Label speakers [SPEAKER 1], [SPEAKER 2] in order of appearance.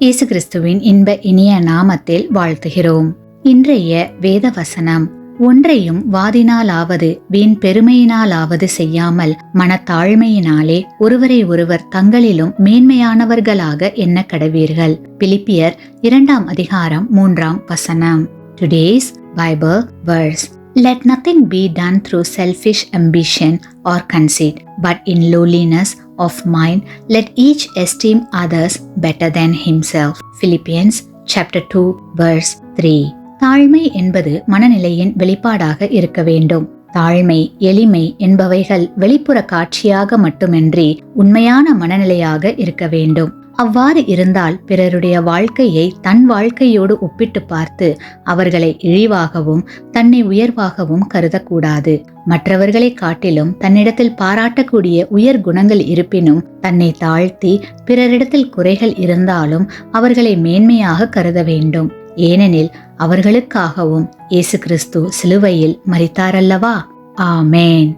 [SPEAKER 1] இயேசு கிறிஸ்துவின் இன்ப இனிய நாமத்தில் வாழ்த்துகிறோம். இன்றைய வேத வசனம், ஒன்றையும் வாதினாலாவது வீண் பெருமையினாலாவது செய்யாமல் மனத்தாழ்மையினாலே ஒருவரை ஒருவர் தங்களிலும் மேன்மையானவர்களாக எண்ண கடவீர்கள். பிலிப்பியர் 2 அதிகாரம் 3 Today's Bible verse. Let nothing be done through selfish ambition or conceit, but in lowliness of mind let each esteem others better than himself. Philippians chapter 2 verse 3. தாழ்மை என்பது மனநிலையின் வெளிப்பாடாக இருக்க வேண்டும். தாழ்மை, எளிமை என்பவைகள் வெளிப்புற காட்சியாக மட்டுமின்றி உண்மையான மனநிலையாக இருக்க வேண்டும். அவ்வாறு இருந்தால் பிறருடைய வாழ்க்கையை தன் வாழ்க்கையோடு ஒப்பிட்டு பார்த்து அவர்களை இழிவாகவும் தன்னை உயர்வாகவும் கருதக்கூடாது. மற்றவர்களை காட்டிலும் தன்னிடத்தில் பாராட்டக்கூடிய உயர் குணங்கள் இருப்பினும் தன்னை தாழ்த்தி பிறரிடத்தில் குறைகள் இருந்தாலும் அவர்களை மேன்மையாக கருத வேண்டும். ஏனெனில் அவர்களுக்காகவும் இயேசு கிறிஸ்து சிலுவையில் மரித்தாரல்லவா. ஆமேன்.